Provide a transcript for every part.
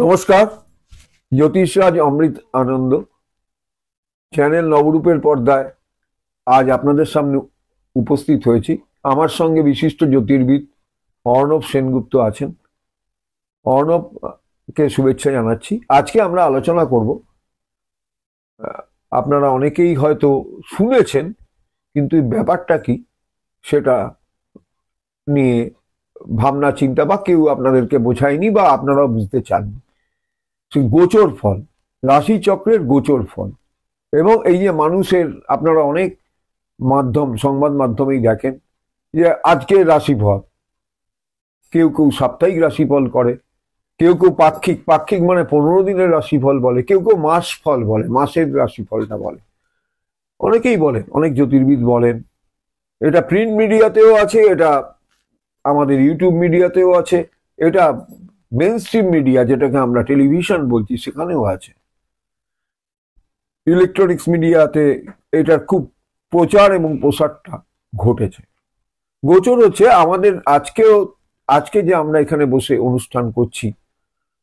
নমস্কার। জ্যোতিষরাজ অমৃত আনন্দ চ্যানেল নবরূপের পর্দায় আজ আপনাদের সামনে উপস্থিত হয়েছি। আমার সঙ্গে বিশিষ্ট জ্যোতির্বিদ অর্ণব সেনগুপ্ত আছেন। অর্ণবকে শুভেচ্ছা জানাচ্ছি। আজকে আমরা আলোচনা করব, আপনারা অনেকেই হয়তো শুনেছেন কিন্তু ব্যাপারটা কি সেটা নিয়ে ভাবনা চিন্তা, বা কেউ আপনাদেরকে বোঝায়নি বা আপনারাও বুঝতে চাননি। সেই গোচর ফল, রাশিচক্রের গোচর ফল। এবং এই যে মানুষের, আপনারা অনেক সংবাদ মাধ্যমেই দেখেন যে আজকের রাশিফল, কেউ কেউ সাপ্তাহিক রাশিফল করে, কেউ কেউ পাক্ষিক মানে 15 দিনের রাশিফল বলে, কেউ কেউ মাস ফল বলে, মাসের রাশিফলটা বলে। অনেকেই বলেন, অনেক জ্যোতির্বিদ বলেন। এটা প্রিন্ট মিডিয়াতেও আছে, এটা আমাদের ইউটিউব মিডিয়াতেও আছে, এটা মেন স্ট্রিম মিডিয়া যেটাকে আমরা টেলিভিশন বলছি সেখানেও আছে, ইলেকট্রনিক্স মিডিয়াতে এটার খুব প্রচার এবং প্রসারটা ঘটেছে। গোচর হচ্ছে আমাদের আজকে যে আমরা এখানে বসে অনুষ্ঠান করছি,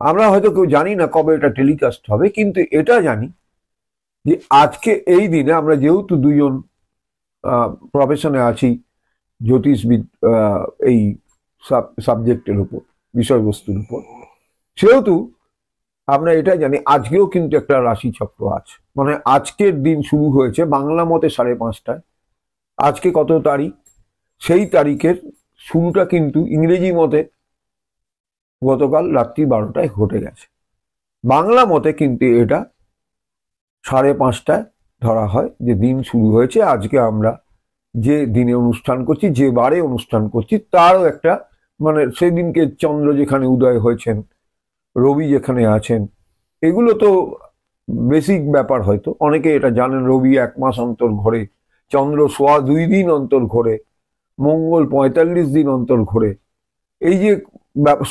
আমরা হয়তো কেউ জানি না কবে এটা টেলিকাস্ট হবে, কিন্তু এটা জানি যে আজকে এই দিনে আমরা যেহেতু দুজন প্রফেশনে আছি, জ্যোতিষবিদ, এই সাবজেক্টের উপর, বিষয়বস্তুর উপর, সেহেতু আমরা এটা জানি আজকেও কিন্তু একটা রাশিচক্র আছে। মানে আজকের দিন শুরু হয়েছে বাংলা মতে 5:30টায়। আজকে কত তারিখ? সেই তারিখের শুরুটা কিন্তু ইংরেজি মতে গতকাল রাত্রি 12টায় ঘটে গেছে। বাংলা মতে কিন্তু এটা 5:30টায় ধরা হয় যে দিন শুরু হয়েছে। আজকে আমরা যে দিনে অনুষ্ঠান করছি, যে বারে অনুষ্ঠান করছি, তারও একটা মানে সেদিনকে চন্দ্র যেখানে উদয় হয়েছেন, রবি যেখানে আছেন, এগুলো তো বেসিক ব্যাপার। হয়তো অনেকে এটা জানেন, রবি 1 মাস অন্তর ঘোরে, চন্দ্র 2.25 দিন অন্তর ঘোরে, মঙ্গল 45 দিন অন্তর ঘোরে, এই যে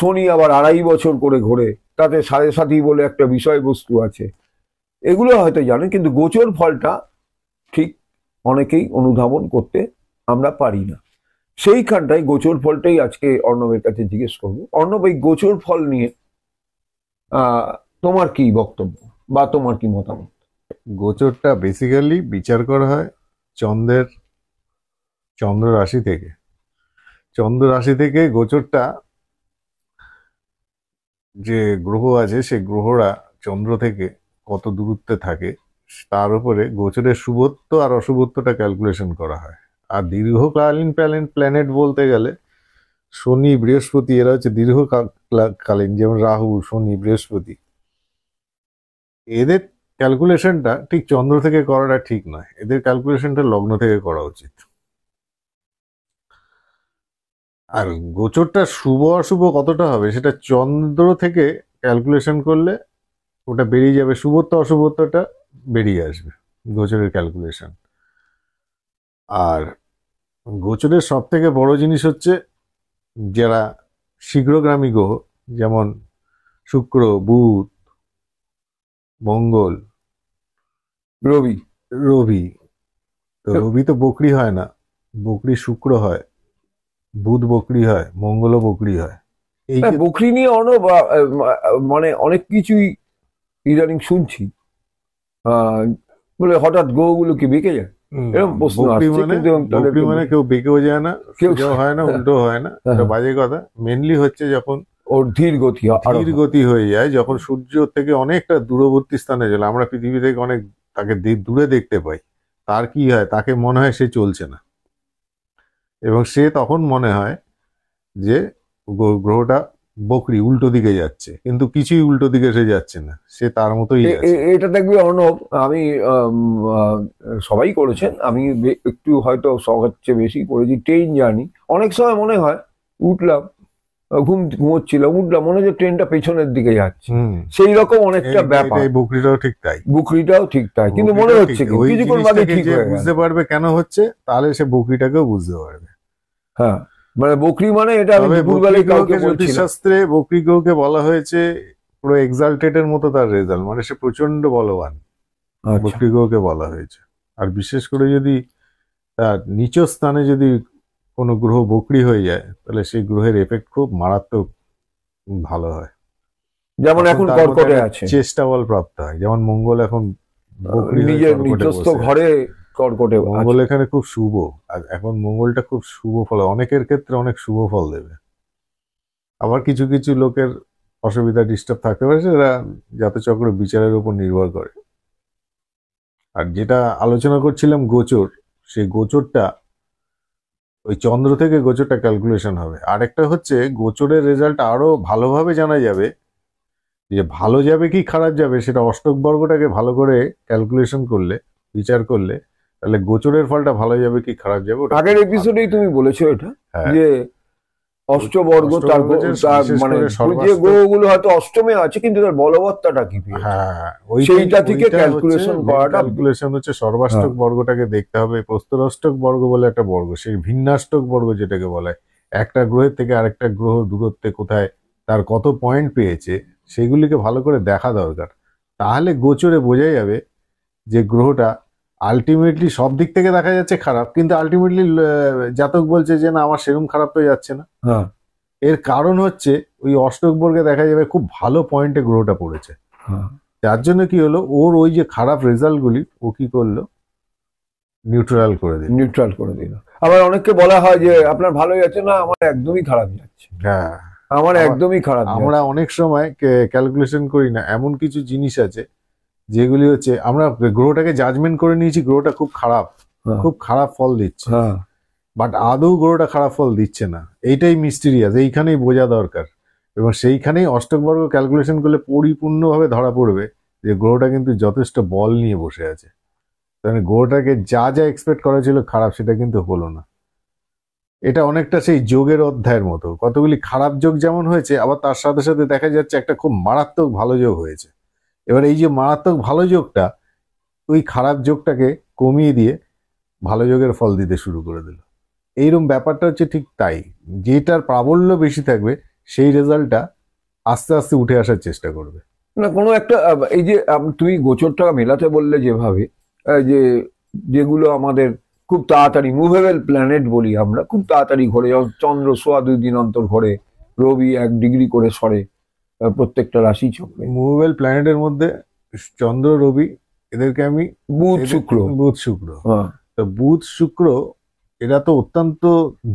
শনি আবার 2.5 বছর করে ঘোরে, তাতে 7.5 বলে একটা বিষয়বস্তু আছে, এগুলো হয়তো জানেন। কিন্তু গোচর ফলটা ঠিক অনেকেই অনুধাবন করতে আমরা পারি না। সেইখানটাই গোচর ফলটাই আজকে অর্ণবের কাছে জিজ্ঞেস করবো। অর্ণব, এই গোচর ফল নিয়ে তোমার কি বক্তব্য বা তোমার কি মতামত? গোচরটা বেসিক্যালি বিচার করা হয় চন্দ্র রাশি থেকে। চন্দ্র রাশি থেকে গোচরটা, যে গ্রহ আছে সে গ্রহরা চন্দ্র থেকে কত দূরত্বে থাকে তার উপরে গোচরের শুভত্ব আর অশুভত্বটা ক্যালকুলেশন করা হয়। আর দীর্ঘকালীন প্ল্যানেট বলতে গেলে শনি, বৃহস্পতি, এরা হচ্ছে দীর্ঘকালীন, যেমন রাহু, শনি, বৃহস্পতি। এদের ক্যালকুলেশনটা ঠিক চন্দ্র থেকে করাটা ঠিক নয়, এদের ক্যালকুলেশনটা লগ্ন থেকে করা উচিত। আর গোচরটা শুভ অশুভ কতটা হবে সেটা চন্দ্র থেকে ক্যালকুলেশন করলে ওটা বেরিয়ে যাবে, শুভত্ব অশুভত্বটা বেরিয়ে আসবে গোচরের ক্যালকুলেশন। আর গোচরের সব থেকে বড় জিনিস হচ্ছে যারা শীঘ্রগামী গ্রহ, যেমন শুক্র, বুধ, মঙ্গল, রবি। রবি। তো রবি তো বকরি হয় না, বকরি শুক্র হয়, বুধ বকরি হয়, মঙ্গলও বকরি হয়। এই যে বকরি নিয়ে অর্ণব মানে অনেক কিছুই ইদানিং শুনছি, বলে হঠাৎ গ্রহগুলো কি বেঁকে যায়, এরকম প্রশ্ন বকরি আসছে। মানে কিন্তু বকরি মানে কেউ বেঁকেও যায় না, কেউ সোজাও হয় না, উল্টো হয় না, এটা বাজে কথা। মেনলি হচ্ছে যখন ওর ধীর গতি ধীর গতি হয়ে যায়, যখন সূর্য থেকে অনেকটা দূরবর্তী স্থানে চলে, আমরা পৃথিবী থেকে অনেক তাকে দূরে দেখতে পাই, তার কি হয়, তাকে মনে হয় সে চলছে না, এবং সে তখন মনে হয় যে গ্রহটা বকরি উল্টো দিকে যাচ্ছে, কিন্তু কিছুই উল্টো দিকে সে যাচ্ছে না, সে তার মতোই আছে। এটা দেখবে অর্ণব, আমি সবাই করেছেন, আমি একটু হয়তো সবচেয়ে বেশি করেছি ট্রেন জার্নি। অনেক সময় মনে হয় উঠলাম, ঘুমোচ্ছিলাম, উঠলাম, মনে হচ্ছে ট্রেনটা পেছনের দিকে যাচ্ছে, সেই রকম অনেকটা ব্যাপার। বকরিটাও ঠিক তাই, বকরিটাও ঠিক তাই, কিন্তু মনে হচ্ছে কি কিছুক্ষণ বাদে ঠিক হয়ে বুঝতে পারবে কেন হচ্ছে, তাহলে সে বকরিটাকেও বুঝতে পারবে। হ্যাঁ, মানে বকরি মানে এটা আমি দুপুরবেলায় কাউকে বলছিলাম, জ্যোতিষশাস্ত্রে বকরি গ্রহকে বলা হয়েছে পুরো এক্সাল্টেড মতো তার রেজাল্ট, মানে সে প্রচন্ড বলবান, বকরি গ্রহকে বলা হয়েছে। আর বিশেষ করে যদি তার নিচ স্থানে যদি কোনো গ্রহ বকরি হয়ে যায়, তাহলে সেই গ্রহের এফেক্ট খুব মারাত্মক ভালো হয়। যেমন তখন এখন তার মধ্যে কর্কটে একটা আছে, চেষ্টা বল প্রাপ্ত হয়। যেমন মঙ্গল এখন বকরি হয়ে নিজের কর্কটে নিজস্ব বসে আছে। ঘরে কর্কটে মঙ্গল আছে। এখানে খুব শুভ, আর এখন মঙ্গলটা খুব শুভ ফল, অনেকের ক্ষেত্রে অনেক শুভ ফল দেবে। আবার কিছু কিছু লোকের অসুবিধা ডিস্টার্ব থাকতে পারে, সেটা জাতচক্র বিচারের উপর নির্ভর করে। আর যেটা আলোচনা করছিলাম গোচর, সেই গোচরটা ওই চন্দ্র থেকে গোচরটা ক্যালকুলেশন হবে। আরেকটা হচ্ছে গোচরের রেজাল্ট আরো ভালোভাবে জানা যাবে, যে ভালো যাবে কি খারাপ যাবে সেটা অষ্টক বর্গটাকে ভালো করে ক্যালকুলেশন করলে, বিচার করলে, তাহলে গোচরের ফলটা ভালো যাবে কি খারাপ যাবে ওটা আগের খুব ভালো এপিসোডেই বোঝা তুমি যাবে। বলেছো এটা, হ্যাঁ, যে অষ্টবর্গ তার অষ্টবর্গ যে তার বিশেষ মানে করে যে সর্বাষ্টক, গ্রহগুলো হয়তো অষ্টমে আছে কিন্তু তার বলবত্তাটা কি পেয়েছে, হ্যাঁ সেইটা থেকে ওইটা হচ্ছে ক্যালকুলেশন মেন করাটা। ক্যালকুলেশন, হচ্ছে সর্বাষ্টক হ্যাঁ, বর্গটাকে দেখতে হবে। প্রস্তরাষ্টক বর্গ বলে একটা বর্গ, সেই ভিন্নাষ্টক বর্গ যেটাকে বলা হয়, একটা গ্রহের থেকে আরেকটা গ্রহ দূরত্বে কোথায় তার কত পয়েন্ট পেয়েছে সেগুলিকে ভালো করে দেখা দরকার। তাহলে গোচরে বোঝা যাবে যে গ্রহটা আলটিমেটলি সব দিক থেকে দেখা যাচ্ছে খারাপ, কিন্তু আলটিমেটলি জাতক বলছে যে না আমার সেরকম খারাপ তো যাচ্ছে না। হ্যাঁ, এর কারণ হচ্ছে ওই অষ্টক বর্গে দেখা যাবে খুব ভালো পয়েন্টে গ্রহটা পড়েছে। হ্যাঁ, যার জন্য কি হলো, ওর ওই যে খারাপ রেজাল্টগুলি ও কি করলো, নিউট্রাল করে দিল। নিউট্রাল করে দিল। আবার অনেককে বলা হয় যে আপনার ভালো যাচ্ছে না, আমার একদমই খারাপ যাচ্ছে, হ্যাঁ, আমার আবার একদমই খারাপ আমরা যাচ্ছে। অনেক সময় ক্যালকুলেশন করি না, এমন কিছু জিনিস আছে যেগুলি হচ্ছে আমরা গ্রহটাকে জাজমেন্ট করে নিয়েছি গ্রহটা খুব খারাপ, হ্যাঁ, খুব খারাপ ফল দিচ্ছে, হ্যাঁ, বাট আদৌ গ্রহটা খারাপ ফল দিচ্ছে না। এইটাই মিস্টিরিয়াস, এইখানেই বোঝা দরকার। এবং সেইখানেই অষ্টক বর্গ ক্যালকুলেশন করলে পরিপূর্ণভাবে ধরা পড়বে যে গ্রহটা কিন্তু যথেষ্ট বল নিয়ে বসে আছে। মানে গ্রহটাকে যা যা এক্সপেক্ট করা ছিল খারাপ, সেটা কিন্তু হলো না। এটা অনেকটা সেই যোগের অধ্যায়ের মতো, কতগুলি খারাপ যোগ যেমন হয়েছে, আবার তার সাথে সাথে দেখা যাচ্ছে একটা খুব মারাত্মক ভালো যোগ হয়েছে। এবার এই যে মারাত্মক ভালো যোগটা ওই খারাপ যোগটাকে কমিয়ে দিয়ে ভালো যোগের ফল দিতে শুরু করে দিল। এইরকম ব্যাপারটা হচ্ছে ঠিক তাই, যেটার প্রাবল্য বেশি থাকবে সেই রেজাল্টটা আস্তে আস্তে উঠে আসার চেষ্টা করবে। না কোনো একটা এই যে তুমি গোচরটা মেলাতে বললে যেভাবে, যে যেগুলো আমাদের খুব তাড়াতাড়ি মুভেবল প্ল্যানেট বলি আমরা, খুব তাড়াতাড়ি ঘোরে, যেমন চন্দ্র সোয়া 2 দিন অন্তর ঘোরে, রবি 1 ডিগ্রি করে সরে প্রত্যেকটা রাশি চক্রে, মুভেবল প্ল্যানেটের মধ্যে চন্দ্র রবি, এদেরকে আমি বুধ শুক্র। বুধ শুক্র, হ্যাঁ, তো বুধ শুক্র এরা তো অত্যন্ত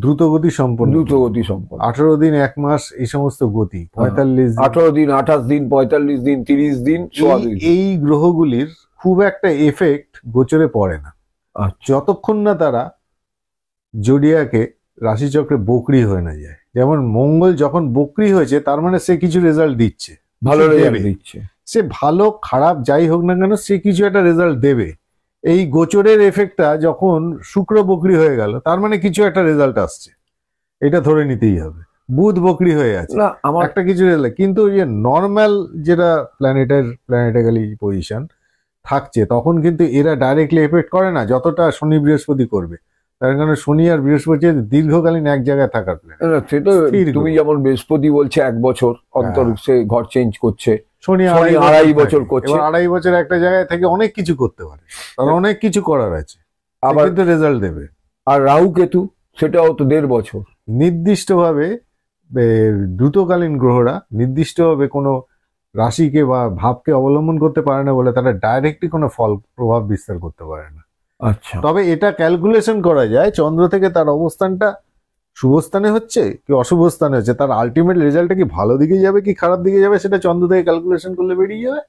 দ্রুতগতি সম্পন্ন, দ্রুত গতি সম্পন্ন। 18 দিন 1 মাস এই সমস্ত গতি, 45 দিন। 18 দিন, 28 দিন, 45 দিন, 30 দিন, সোয়া 2 দিন। এই গ্রহগুলির খুব একটা এফেক্ট গোচরে পড়ে না, আচ্ছা, যতক্ষণ না তারা জোডিয়াকে রাশিচক্রে বকরি হয়ে না যায়। যেমন মঙ্গল যখন বকরি হয়েছে তার মানে সে কিছু রেজাল্ট দিচ্ছে, ভালো কিছু রেজাল্ট দেবে। দিচ্ছে। সে ভালো খারাপ যাই হোক না কেন সে কিছু একটা রেজাল্ট দেবে। এই গোচরের এফেক্টটা যখন শুক্র বকরি হয়ে গেল তার মানে কিছু একটা রেজাল্ট আসছে, এটা ধরে নিতেই হবে। বুধ বকরি হয়ে আছে, না আমার একটা কিছু রেজাল্ট, কিন্তু ওই যে নর্মাল যেটা প্ল্যানেটারি পজিশন থাকছে তখন কিন্তু এরা ডাইরেক্টলি এফেক্ট করে না যতটা শনি বৃহস্পতি করবে। তার কারণে শনি আর বৃহস্পতি দীর্ঘকালীন এক জায়গায় থাকার প্ল্যান। না, সে তো স্থির তুমি গ্রহ। যেমন বৃহস্পতি বলছে 1 বছর অন্তর হ্যাঁ। সে ঘর চেঞ্জ করছে, শনি শনি 2.5 আড়াই বছর থাকে। করছে। এবার 2.5 বছর একটা জায়গায় থেকে অনেক কিছু করতে পারে, তার অনেক কিছু করার আছে, সে আবার কিন্তু রেজাল্ট দেবে। আর রাহু কেতু সেটাও তো 1.5 বছর। নির্দিষ্টভাবে দ্রুতকালীন গ্রহরা নির্দিষ্টভাবে কোনো রাশিকে বা ভাবকে অবলম্বন করতে পারে না বলে তারা ডাইরেক্টলি কোনো ফল প্রভাব বিস্তার করতে পারে না। আচ্ছা, তবে এটা ক্যালকুলেশন করা যায় চন্দ্র থেকে তার অবস্থানটা শুভ স্থানে হচ্ছে কি অশুভ স্থানে হচ্ছে, তার আলটিমেট রেজাল্টটা কি ভালো দিকে যাবে কি খারাপ দিকে যাবে সেটা চন্দ্র থেকে ক্যালকুলেশন করলে বেরিয়ে যাবে।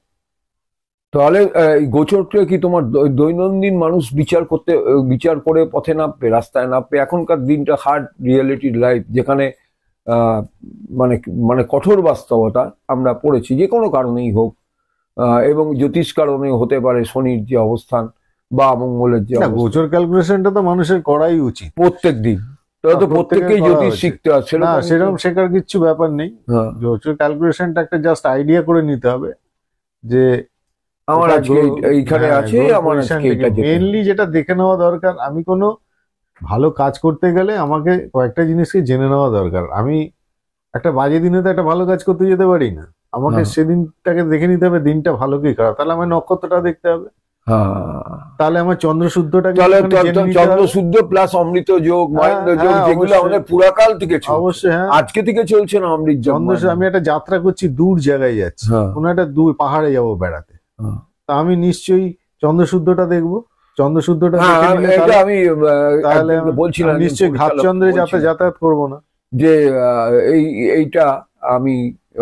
তাহলে এই গোচরটা কি তোমার দৈনন্দিন মানুষ বিচার করে পথে নামবে, রাস্তায় নামবে? এখনকার দিনটা হার্ড রিয়েলিটি লাইফ, যেখানে আহ, মানে মানে কঠোর বাস্তবতা আমরা পড়েছি, যে কোনো কারণেই হোক, এবং জ্যোতিষ কারণে হতে পারে, শনির যে অবস্থান বা মঙ্গলের যে না, অবস্থান, গোচর ক্যালকুলেশনটা তো মানুষের করাই উচিত। প্রত্যেক দিন। তাহলে তো প্রত্যেককেই করা জ্যোতিষ উচিত। শিখতে হয় না, সেরকম সেরকম শেখার কিচ্ছু ব্যাপার নেই। হ্যাঁ, গোচর ক্যালকুলেশনটা একটা জাস্ট আইডিয়া করে নিতে হবে যে আমার কোথায় আজকে এইখানে আছে, আমার আজকে এটা যেতে হবে। মেনলি যেটা দেখে নেওয়া দরকার, আমি কোনো ভালো কাজ করতে গেলে আমাকে কয়েকটা জিনিসকে জেনে নেওয়া দরকার। আমি একটা বাজে দিনে তো একটা ভালো কাজ করতে যেতে পারি না, আমাকে হ্যাঁ। সেদিনটাকে দেখে নিতে হবে দিনটা ভালো কি খারাপ, তাহলে আমার নক্ষত্রটা দেখতে হবে। হ্যাঁ, তাহলে আমার চন্দ্রশুদ্ধটাকে তাহলে একটুখানি জেনে নিতে চন্দ্র হবে। শুদ্ধ প্লাস অমৃত যোগ, মহেন্দ্র যোগ, হ্যাঁ, যেগুলো অবশ্যই। আমাদের পুরাকাল থেকে চলছে, অবশ্যই, হ্যাঁ। আজকে থেকে চলছে না অমৃত যোগ, আমি একটা যাত্রা করছি, দূর জায়গায় যাচ্ছি, হ্যাঁ, কোনো একটা দূর পাহাড়ে যাব বেড়াতে, হ্যাঁ। তা আমি নিশ্চয়ই চন্দ্রশুদ্ধটা দেখবো। চন্দ্রশুদ্ধটা হ্যাঁ, দেখে নিলে এটা আমি তাহলে একজনকে বলছিলাম, আমি একজন নিশ্চয়ই পরিচালককে ঘাতচন্দ্রে বলছিলাম যাতায়াত করবো না। যে এইটা আমি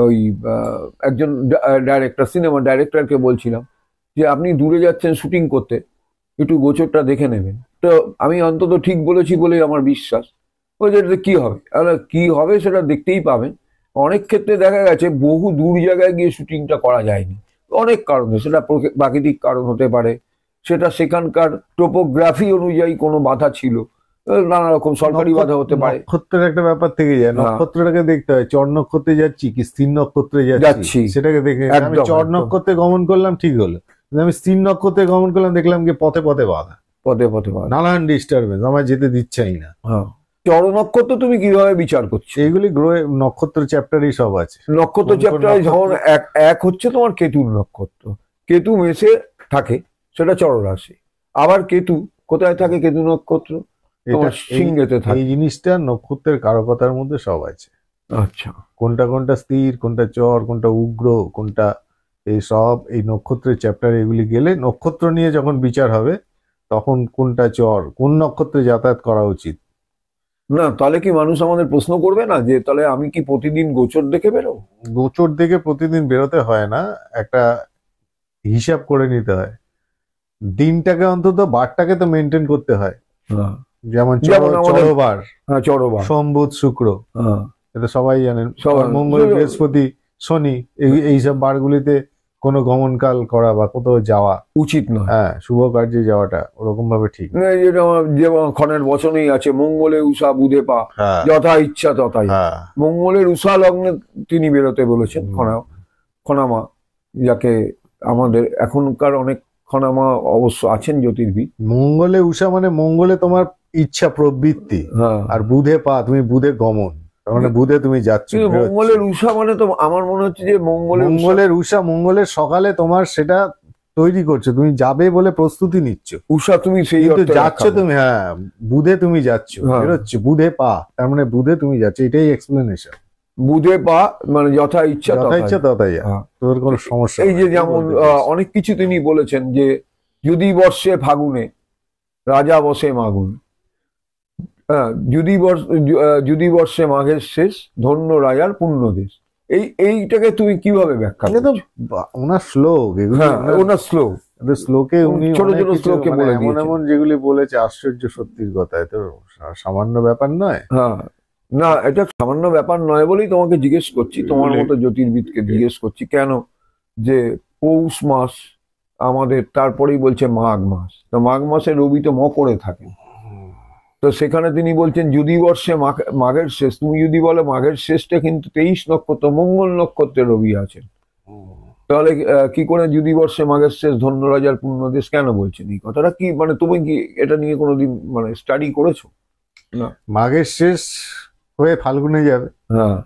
ওই একজন ডাইরেক্টর, সিনেমা ডাইরেক্টরকে বলছিলাম যে আপনি দূরে যাচ্ছেন শুটিং করতে, একটু গোচরটা দেখে নেবেন। তো আমি অন্তত ঠিক বলেছি বলেই আমার বিশ্বাস। ওই যে কি হবে, কি হবে সেটা দেখতেই পাবেন। অনেক ক্ষেত্রে দেখা গেছে বহু দূর জায়গায় গিয়ে শুটিংটা করা যায়নি, অনেক কারণে। সেটা প্রাকৃতিক কারণ হতে পারে, সেটা সেখানকার টোপোগ্রাফি অনুযায়ী কোনো বাধা ছিল, নানা রকম সরকারি বাধা হতে পারে। নক্ষত্রের একটা ব্যাপার থেকে যায়, হ্যাঁ। নক্ষত্রটাকে দেখতে হয়, চর নক্ষত্রে যাচ্ছি কি স্থির নক্ষত্রে যাচ্ছি যাচ্ছি। সেটাকে দেখে। আমি একদম, চর একদম। নক্ষত্রে গমন করলাম, ঠিক হলো, কিন্তু আমি স্থির নক্ষত্রে গমন করলাম, দেখলাম কি পথে পথে বাধা, পদে পদে বাধা। নানান ডিস্টারবেন্স, আমার যেতে দিচ্ছাই না। হ্যাঁ, চর নক্ষত্র তুমি কিভাবে বিচার করছো? এইগুলি গ্রহে নক্ষত্র চ্যাপ্টারই সব আছে। নক্ষত্র কোন কোন চ্যাপ্টারে নক্ষত্র? যখন এক হচ্ছে তোমার কেতুর নক্ষত্র, কেতু মেষে থাকে, সেটা চররাশি। আবার কেতু কোথায় থাকে? কেতু নক্ষত্র তোমার সিংহেতে এই থাকে। জিনিসটা নক্ষত্রের কারকতার মধ্যে সব আছে। আচ্ছা, কোনটা কোনটা স্থির, কোনটা চর, কোনটা উগ্র, কোনটা এই সব এই নক্ষত্রের চ্যাপ্টার, এগুলি গেলে নক্ষত্র নিয়ে যখন বিচার হবে তখন কোনটা চর, কোন নক্ষত্রে যাতায়াত করা উচিত। না তাহলে কি মানুষ আমাদের প্রশ্ন করবে না যে তাহলে আমি কি প্রতিদিন গোচর দেখে বেরোবো? গোচর দেখে প্রতিদিন বেরোতে হয় না, একটা হিসাব করে নিতে হয়। দিনটাকে অন্তত বারটাকে তো মেনটেন করতে হয়। হ্যাঁ, যেমন যেমন আমাদের চরবার, হ্যাঁ, চরবার। সোম বুধ শুক্র, হ্যাঁ, এটা সবাই জানেন। সবাই। মঙ্গল বৃহস্পতি শনি, এইসব বারগুলিতে কোনো গমনকাল করা বা কোথাও যাওয়া উচিত নয়। হ্যাঁ, শুভ কার্যে যাওয়াটা ওরকম ভাবে ঠিক না। এই যেটা আমার যেমন ক্ষণের বচনেই আছে, মঙ্গলে উষা বুধে পা, হ্যাঁ, যথা ইচ্ছা তথাই। হ্যাঁ, মঙ্গলের উষা লগ্নে তিনি বেরোতে বলেছেন, হুম। খনামা, যাকে আমাদের এখনকার অনেক খনামা অবশ্য আছেন জ্যোতির্বিদ। মঙ্গলে উষা মানে মঙ্গলে তোমার ইচ্ছা প্রবৃত্তি, হ্যাঁ, আর বুধে পা, তুমি বুধে গমন, তার মানে বুধে তুমি যাচ্ছ, কিন্তু বেরোচ্ছ। মঙ্গলের উষা মানে তো আমার মনে হচ্ছে যে মঙ্গলের উষা, মঙ্গলের সকালে তোমার সেটা তৈরি করছো, তুমি যাবে বলে প্রস্তুতি নিচ্ছ, উষা তুমি সেই কিন্তু অর্থে যাচ্ছ ব্যাখ্যা করো। তুমি, হ্যাঁ, বুধে তুমি যাচ্ছ, হ্যাঁ। বেরোচ্ছ, বুধে পা, তার মানে বুধে তুমি যাচ্ছ, এটাই এক্সপ্লেনেশন। বুধে পা মানে যথা ইচ্ছা যথা তথাই। ইচ্ছা তথাই যা, হ্যাঁ। তোর কোনো সমস্যা এই যে নেই, যেমন বলতে চাইছি। অনেক কিছু তিনি বলেছেন যে যদি বর্ষে ফাগুনে রাজা বসে মাগুনে, হ্যাঁ, যদি বর্ষে মাঘের শেষ ধন্য রাজার পুণ্য দেশ। এইটাকে তুমি কিভাবে ব্যাখ্যা এটা তো করছো? ওনার শ্লোক, এগুলি হ্যাঁ, ওনার শ্লোক। শ্লোকে উনি ছোট অনেক ছোট কিছু শ্লোকে মানে বলে এমন দিয়েছেন। এমন যেগুলি বলেছে আশ্চর্য সত্যির কথা, এ তো সামান্য ব্যাপার নয়। হ্যাঁ, না এটা সামান্য ব্যাপার নয় বলেই তোমাকে জিজ্ঞেস করছি, তোমার মতো জ্যোতির্বিদকে জিজ্ঞেস করছি কেন, যে পৌষ মাস আমাদের, তারপরেই বলছে মাঘ মাস, তো মাঘ মাসে রবি তো মকরে থাকে, তো সেখানে তিনি বলছেন যদি বর্ষে মাঘের শেষ, তুমি যদি বলে মাঘের শেষটা কিন্তু 23 নক্ষত্র মঙ্গল নক্ষত্রে রবি আছেন, তাহলে কি করে যদি বর্ষে মাঘের শেষ ধন্য রাজার পুণ্যদেশ কেন বলছেন? এই কথাটা কি মানে তুমি কি এটা নিয়ে কোনোদিন মানে স্টাডি করেছো? না। মাঘের শেষ হয়ে ফাল্গুনে যাবে, হ্যাঁ,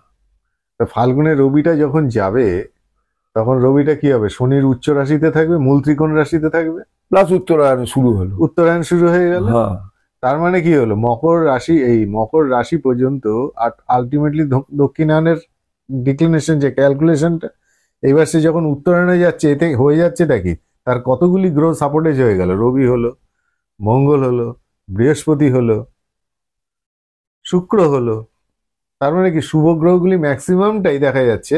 তো ফাল্গুনে রবিটা যখন যাবে তখন রবিটা কি হবে, শনির উচ্চ রাশিতে থাকবে, মূল ত্রিকোণ রাশিতে থাকবে, প্লাস উত্তরায়ণ শুরু হলো। উত্তরায়ণ শুরু হয়ে গেল। হ্যাঁ, তার মানে কি হলো, মকর রাশি, এই মকর রাশি পর্যন্ত আলটিমেটলি দক্ষিণায়নের ডিক্লিনেশন যে ক্যালকুলেশনটা, এইবার সে যখন উত্তরায়ণে যাচ্ছে, এতে হয়ে যাচ্ছেটা কি, তার কতগুলি গ্রহ সাপোর্টেজ হয়ে গেল, রবি হলো, মঙ্গল হলো, বৃহস্পতি হলো, শুক্র হলো, তার মানে কি শুভ গ্রহগুলি ম্যাক্সিমামটাই দেখা যাচ্ছে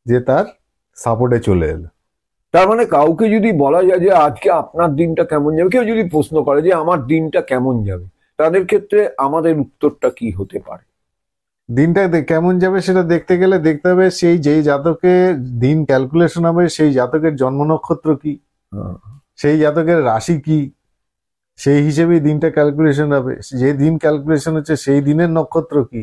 যে তার সাপোর্টে চলে এলো। তার মানে কাউকে যদি বলা যায় যে আজকে আপনার দিনটা কেমন যাবে, কেউ যদি প্রশ্ন করে যে আমার দিনটা কেমন যাবে, তাদের ক্ষেত্রে আমাদের উত্তরটা কি হতে পারে? দিনটা কেমন যাবে সেটা দেখতে গেলে দেখতে হবে সেই যেই জাতকে দিন ক্যালকুলেশন হবে, সেই জাতকের জন্ম নক্ষত্র কি, হ্যাঁ, সেই জাতকের রাশি কি, সেই হিসেবেই দিনটা ক্যালকুলেশন হবে। যে দিন ক্যালকুলেশন হচ্ছে সেই দিনের নক্ষত্র কি,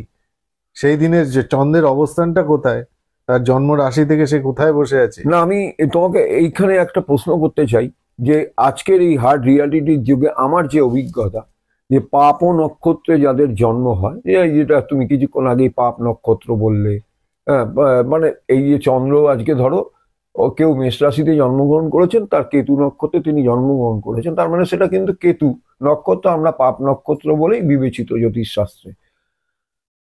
সেই দিনের যে চন্দ্রের অবস্থানটা কোথায়, তার জন্ম রাশি থেকে সে কোথায় বসে আছে। না আমি তোমাকে এইখানে একটা প্রশ্ন করতে চাই যে আজকের এই হার্ড রিয়ালিটির যুগে আমার যে অভিজ্ঞতা, যে পাপ ও নক্ষত্রে যাদের জন্ম হয়, এই যেটা তুমি কিছুক্ষণ আগেই পাপ নক্ষত্র বললে, হ্যাঁ, মানে এই যে চন্দ্র আজকে ধরো কেউ মেষ রাশিতে জন্মগ্রহণ করেছেন, তার কেতু নক্ষত্রে তিনি জন্মগ্রহণ করেছেন, তার মানে সেটা কিন্তু কেতু নক্ষত্র, আমরা পাপ নক্ষত্র বলেই বিবেচিত জ্যোতিষশাস্ত্রে।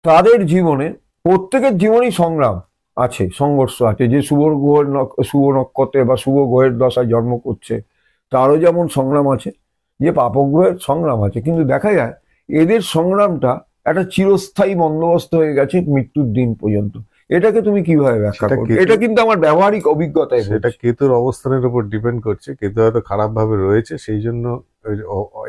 তাদের জীবনে, প্রত্যেকের জীবনেই সংগ্রাম আছে, সংঘর্ষ আছে। যে শুভ গ্রহের শুভ নক্ষত্রে বা শুভ গ্রহের দশায় জন্ম করছে তারও যেমন সংগ্রাম আছে, যে পাপগ্রহের সংগ্রাম আছে। কিন্তু দেখা যায় এদের সংগ্রামটা একটা চিরস্থায়ী বন্দোবস্ত হয়ে গেছে মৃত্যুর দিন পর্যন্ত। এটাকে তুমি কিভাবে ব্যাখ্যা সেটা করবে? এটা কিন্তু আমার ব্যবহারিক অভিজ্ঞতায় সেটা বলছি। কেতুর অবস্থানের উপর ডিপেন্ড করছে। কেতু হয়তো খারাপ ভাবে রয়েছে, সেই জন্য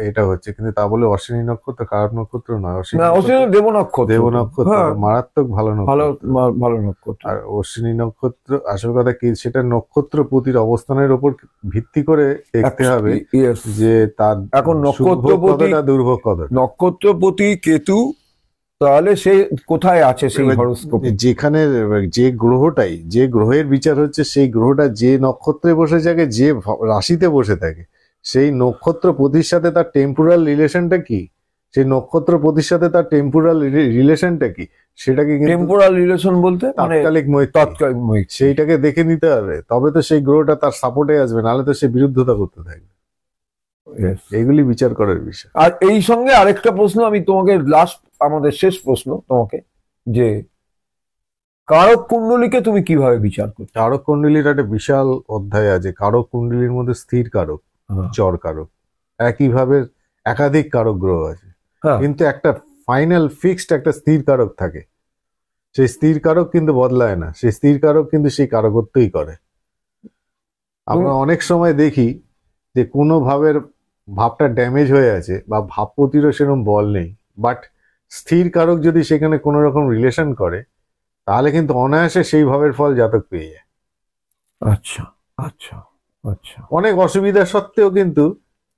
এটা হচ্ছে। কিন্তু তা বলে অশ্বিনী নক্ষত্র খারাপ নক্ষত্র নয়। অশ্বিনী না, অশ্বিনী নক্ষত্র দেব নক্ষত্র। দেব নক্ষত্র, হ্যাঁ, মারাত্মক ভালো ভালো নক্ষত্র। ভালো নক্ষত্র। আর অশ্বিনী নক্ষত্র, আসল কথা কি, সেটা নক্ষত্র প্রতির অবস্থানের উপর ভিত্তি করে দেখতে হবে Yes. যে তার এখন শুভভোগ নক্ষত্রপতি, কতটা দুর্ভোগ কতটা। নক্ষত্রপতি কেতু, তাহলে সে কোথায় আছে সেই এবার হরোস্কোপে? যেখানে যে গ্রহটাই, যে গ্রহের বিচার হচ্ছে, সেই গ্রহটা যে নক্ষত্রে বসে থাকে, যে রাশিতে বসে থাকে, সেই নক্ষত্র পতির সাথে তার টেম্পোরাল রিলেশনটা কি, সেই নক্ষত্র পতির সাথে তার টেম্পোরাল রিলেশনটা কি, সেটাকে কিন্তু টেম্পোরাল রিলেশন বলতে মানে তাৎকালিক মৈত্রী, তাৎকালিক মৈত্রী। সেইটাকে দেখে নিতে হবে, তবে তো সেই গ্রহটা তার সাপোর্টে আসবে, নাহলে তো সে বিরুদ্ধতা করতে থাকবে। Yes. এইগুলি বিচার করার বিষয়। আর এই সঙ্গে আরেকটা প্রশ্ন আমি তোমাকে, লাস্ট আমাদের শেষ প্রশ্ন তোমাকে, যে কারক কুণ্ডলীকে তুমি কিভাবে বিচার করছো? কারক কুণ্ডলীর একটা বিশাল অধ্যায় আছে। কারক কুণ্ডলীর মধ্যে স্থির কারক, চর কারক, একইভাবে একাধিক কারক গ্রহ আছে, হ্যাঁ, কিন্তু একটা ফাইনাল ফিক্সড একটা স্থির কারক থাকে। সেই স্থির কারক কিন্তু বদলায় না, সেই স্থির কারক কিন্তু সেই কারকত্বই করে। আমরা অনেক সময় দেখি যে কোনো ভাবের ভাবটা ড্যামেজ হয়ে আছে বা ভাবপতিরও সেরকম বল নেই, বাট স্থির কারক যদি সেখানে কোনো রকম রিলেশন করে, তাহলে কিন্তু অনায়াসে সেই ভাবের ফল জাতক পেয়ে যায়। আচ্ছা আচ্ছা আচ্ছা। অনেক অসুবিধা সত্ত্বেও কিন্তু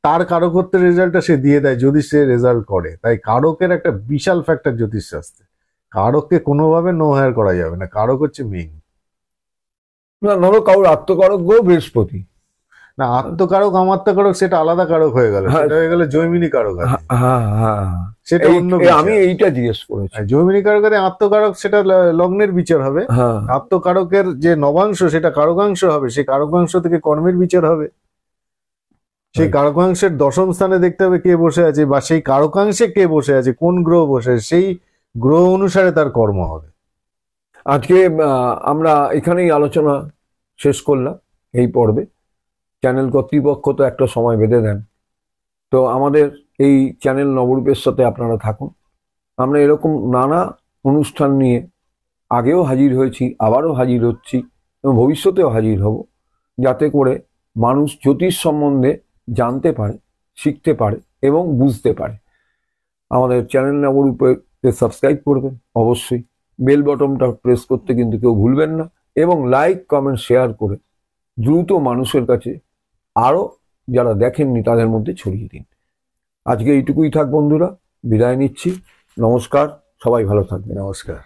তার কারকত্বের রেজাল্টটা সে দিয়ে দেয় যদি সে রেজাল্ট করে। তাই কারকের একটা বিশাল ফ্যাক্টর জ্যোতিষশাস্ত্রে। কারককে কোনোভাবে নো হায়ার করা যাবে না, কারক হচ্ছে মেইন। না, ধরো কারোর আত্মকারক গ্রহ বৃহস্পতি। না, আত্মকারক আমাত্মকারক সেটা আলাদা কারক হয়ে গেল, হ্যাঁ। সেটা হয়ে গেল জৈমিনী কারক আছে, হ্যাঁ হ্যাঁ হ্যাঁ। সেটা অন্য আমি বিষয়। এইটা জিজ্ঞেস করেছি। আর জৈমিনী কারক আছে, আত্মকারক সেটা লগ্নের বিচার হবে। হ্যাঁ, আত্মকারকের যে নবাংশ সেটা কারকাংশ হবে, সেই কারকাংশ থেকে কর্মের বিচার হবে। সেই কারকাংশের দশম স্থানে দেখতে হবে কে বসে আছে, বা সেই কারকাংশে কে বসে আছে, কোন গ্রহ বসে আছে, সেই গ্রহ অনুসারে তার কর্ম হবে। আজকে আমরা এখানেই আলোচনা শেষ করলাম এই পর্বে। চ্যানেল কর্তৃপক্ষ তো একটা সময় বেঁধে দেন, তো আমাদের এই চ্যানেল নবরূপের সাথে আপনারা থাকুন। আমরা এরকম নানা অনুষ্ঠান নিয়ে আগেও হাজির হয়েছি, আবারও হাজির হচ্ছি এবং ভবিষ্যতেও হাজির হব, যাতে করে মানুষ জ্যোতিষ সম্বন্ধে জানতে পারে, শিখতে পারে এবং বুঝতে পারে। আমাদের চ্যানেল নবরূপে সাবস্ক্রাইব করবেন অবশ্যই, বেল বটনটা প্রেস করতে কিন্তু কেউ ভুলবেন না, এবং লাইক কমেন্ট শেয়ার করে দ্রুত মানুষের কাছে আরও যারা দেখেননি তাদের মধ্যে ছড়িয়ে দিন। আজকে এইটুকুই থাক বন্ধুরা, বিদায় নিচ্ছি। নমস্কার, সবাই ভালো থাকবেন। নমস্কার।